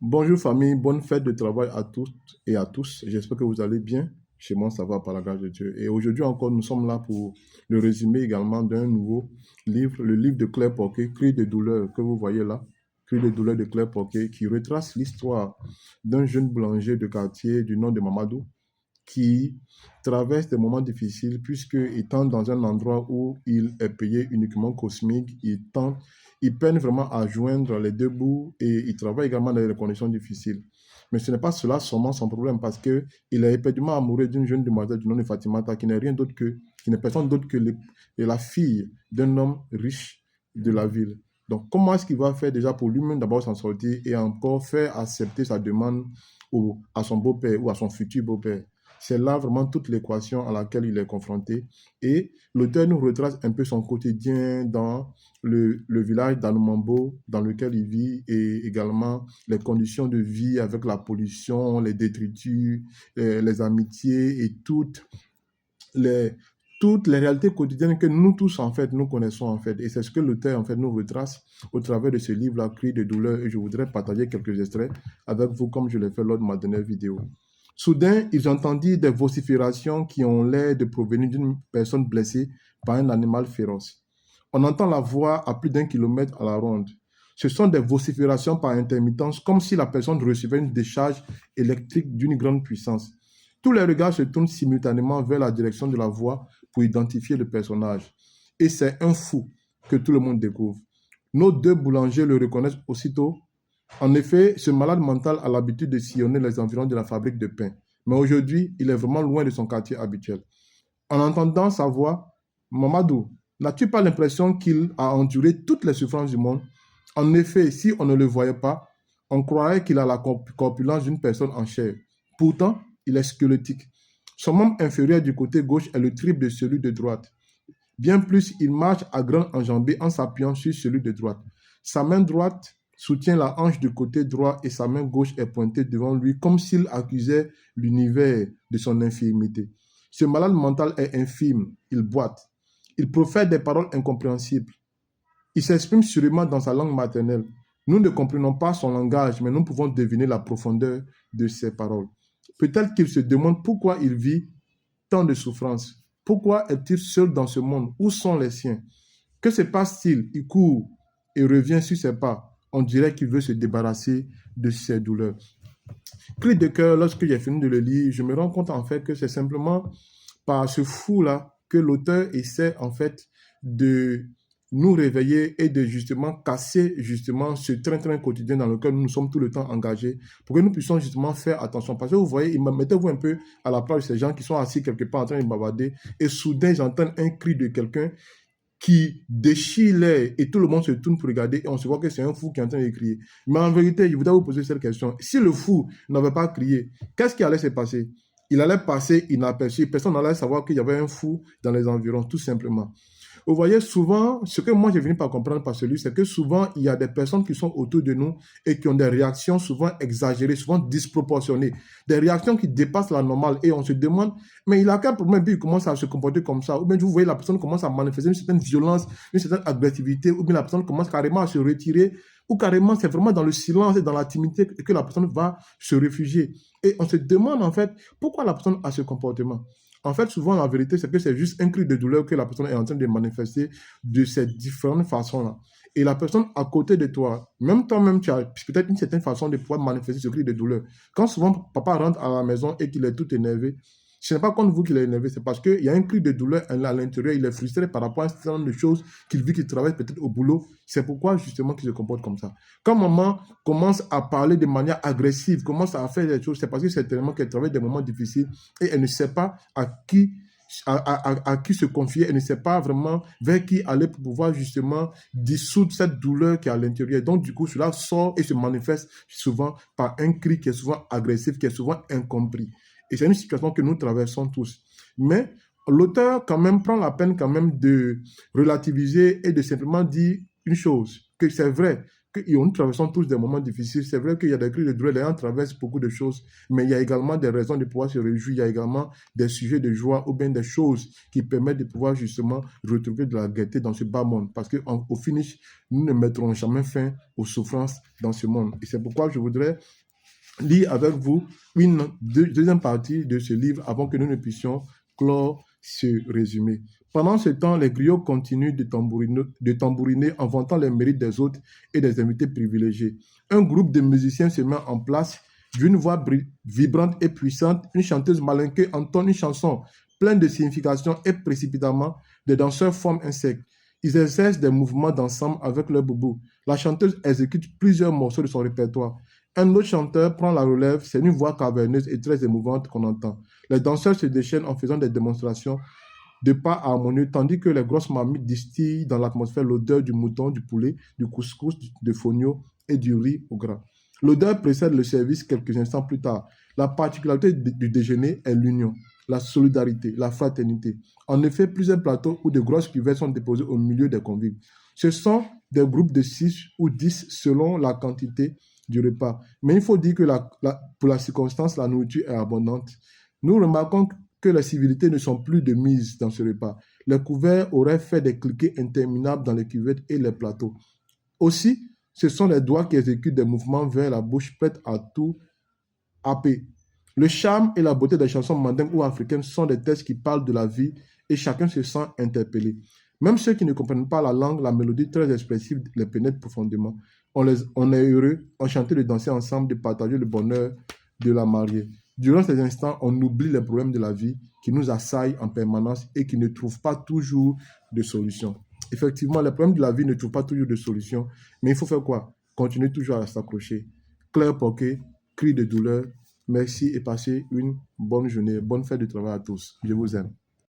Bonjour famille, bonne fête de travail à toutes et à tous. J'espère que vous allez bien. Chez moi, ça va par la grâce de Dieu. Et aujourd'hui encore, nous sommes là pour le résumé également d'un nouveau livre, le livre de Claire Porquet, Cris de douleur, que vous voyez là. Cris de douleur de Claire Porquet, qui retrace l'histoire d'un jeune boulanger de quartier du nom de Mamadou, qui traverse des moments difficiles puisque étant dans un endroit où il est payé uniquement cosmique, il peine vraiment à joindre les deux bouts et il travaille également dans des conditions difficiles. Mais ce n'est pas cela seulement son problème parce que il est éperdument amoureux d'une jeune demoiselle du nom de Fatimata qui n'est rien d'autre qui n'est personne d'autre que la fille d'un homme riche de la ville. Donc, comment est-ce qu'il va faire déjà pour lui-même d'abord s'en sortir et encore faire accepter sa demande à son beau-père ou à son futur beau-père? C'est là vraiment toute l'équation à laquelle il est confronté. Et l'auteur nous retrace un peu son quotidien dans le village d'Anoumambo dans lequel il vit et également les conditions de vie avec la pollution, les détritus, les amitiés et les, toutes les réalités quotidiennes que nous tous, en fait, nous connaissons, en fait. Et c'est ce que l'auteur, en fait, nous retrace au travers de ce livre-là, Cris de douleur. Et je voudrais partager quelques extraits avec vous, comme je l'ai fait lors de ma dernière vidéo. Soudain, ils entendirent des vociférations qui ont l'air de provenir d'une personne blessée par un animal féroce. On entend la voix à plus d'un kilomètre à la ronde. Ce sont des vociférations par intermittence, comme si la personne recevait une décharge électrique d'une grande puissance. Tous les regards se tournent simultanément vers la direction de la voix pour identifier le personnage. Et c'est un fou que tout le monde découvre. Nos deux boulangers le reconnaissent aussitôt. En effet, ce malade mental a l'habitude de sillonner les environs de la fabrique de pain. Mais aujourd'hui, il est vraiment loin de son quartier habituel. En entendant sa voix, Mamadou, n'as-tu pas l'impression qu'il a enduré toutes les souffrances du monde? En effet, si on ne le voyait pas, on croirait qu'il a la corpulence d'une personne en chair. Pourtant, il est squelettique. Son membre inférieur du côté gauche est le triple de celui de droite. Bien plus, il marche à grandes enjambées en s'appuyant sur celui de droite. Sa main droite soutient la hanche du côté droit et sa main gauche est pointée devant lui comme s'il accusait l'univers de son infirmité. Ce malade mental est infime, il boite. Il profère des paroles incompréhensibles. Il s'exprime sûrement dans sa langue maternelle. Nous ne comprenons pas son langage, mais nous pouvons deviner la profondeur de ses paroles. Peut-être qu'il se demande pourquoi il vit tant de souffrances. Pourquoi est-il seul dans ce monde? Où sont les siens? Que se passe-t-il? Il court et revient sur ses pas. On dirait qu'il veut se débarrasser de ses douleurs. Cri de cœur, lorsque j'ai fini de le lire, je me rends compte en fait que c'est simplement par ce fou-là que l'auteur essaie en fait de nous réveiller et de justement casser justement ce train-train quotidien dans lequel nous sommes tout le temps engagés pour que nous puissions justement faire attention. Parce que vous voyez, mettez-vous un peu à la place de ces gens qui sont assis quelque part en train de bavarder et soudain j'entends un cri de quelqu'un qui déchire l'air et tout le monde se tourne pour regarder et on se voit que c'est un fou qui est en train de crier. Mais en vérité, je voudrais vous poser cette question. Si le fou n'avait pas crié, qu'est-ce qui allait se passer? Il allait passer inaperçu. Personne n'allait savoir qu'il y avait un fou dans les environs, tout simplement. Vous voyez, souvent, ce que moi j'ai fini par comprendre par celui, c'est que souvent, il y a des personnes qui sont autour de nous et qui ont des réactions souvent exagérées, souvent disproportionnées, des réactions qui dépassent la normale et on se demande, mais il a quel problème, puis il commence à se comporter comme ça, ou bien vous voyez la personne commence à manifester une certaine violence, une certaine agressivité, ou bien la personne commence carrément à se retirer, ou carrément c'est vraiment dans le silence et dans la timidité que la personne va se réfugier. Et on se demande en fait, pourquoi la personne a ce comportement? En fait, souvent, la vérité, c'est que c'est juste un cri de douleur que la personne est en train de manifester de ces différentes façons-là. Et la personne à côté de toi, même toi-même, tu as peut-être une certaine façon de pouvoir manifester ce cri de douleur. Quand souvent papa rentre à la maison et qu'il est tout énervé, ce n'est pas contre vous qu'il est énervé, c'est parce qu'il y a un cri de douleur à l'intérieur, il est frustré par rapport à un certain nombre de choses qu'il vit, qu'il travaille peut-être au boulot. C'est pourquoi justement qu'il se comporte comme ça. Quand maman commence à parler de manière agressive, commence à faire des choses, c'est parce que c'est tellement qu'elle travaille des moments difficiles et elle ne sait pas à qui se confier, elle ne sait pas vraiment vers qui aller pour pouvoir justement dissoudre cette douleur qui est à l'intérieur. Donc du coup, cela sort et se manifeste souvent par un cri qui est souvent agressif, qui est souvent incompris. Et c'est une situation que nous traversons tous. Mais l'auteur quand même prend la peine quand même de relativiser et de simplement dire une chose, que c'est vrai nous traversons tous des moments difficiles. C'est vrai qu'il y a des cris de douleur, les gens traversent beaucoup de choses, mais il y a également des raisons de pouvoir se réjouir, il y a également des sujets de joie ou bien des choses qui permettent de pouvoir justement retrouver de la gaieté dans ce bas monde. Parce qu'au finish, nous ne mettrons jamais fin aux souffrances dans ce monde. Et c'est pourquoi je voudrais lire avec vous une deuxième partie de ce livre avant que nous ne puissions clore ce résumé. Pendant ce temps, les griots continuent de tambouriner en vantant les mérites des autres et des invités privilégiés. Un groupe de musiciens se met en place. D'une voix vibrante et puissante, une chanteuse malinquée entonne une chanson pleine de signification et précipitamment, des danseurs forment un cercle. Ils exercent des mouvements d'ensemble avec leur boubou. La chanteuse exécute plusieurs morceaux de son répertoire. Un autre chanteur prend la relève, c'est une voix caverneuse et très émouvante qu'on entend. Les danseurs se déchaînent en faisant des démonstrations de pas harmonieux, tandis que les grosses marmites distillent dans l'atmosphère l'odeur du mouton, du poulet, du couscous, de fonio et du riz au gras. L'odeur précède le service quelques instants plus tard. La particularité du déjeuner est l'union, la solidarité, la fraternité. En effet, plusieurs plateaux ou de grosses cuvettes sont déposés au milieu des convives. Ce sont des groupes de 6 ou 10 selon la quantité du repas. Mais il faut dire que pour la circonstance, la nourriture est abondante. Nous remarquons que les civilités ne sont plus de mise dans ce repas. Les couverts auraient fait des cliquets interminables dans les cuvettes et les plateaux. Aussi, ce sont les doigts qui exécutent des mouvements vers la bouche prête à tout happer. Le charme et la beauté des chansons mandingues ou africaines sont des textes qui parlent de la vie et chacun se sent interpellé. Même ceux qui ne comprennent pas la langue, la mélodie très expressive les pénètre profondément. On est heureux, enchanté de danser ensemble, de partager le bonheur de la mariée. Durant ces instants, on oublie les problèmes de la vie qui nous assaillent en permanence et qui ne trouvent pas toujours de solution. Effectivement, les problèmes de la vie ne trouvent pas toujours de solution, mais il faut faire quoi? Continuer toujours à s'accrocher. Claire Poquet, cri de douleur, merci et passez une bonne journée, bonne fête de travail à tous. Je vous aime.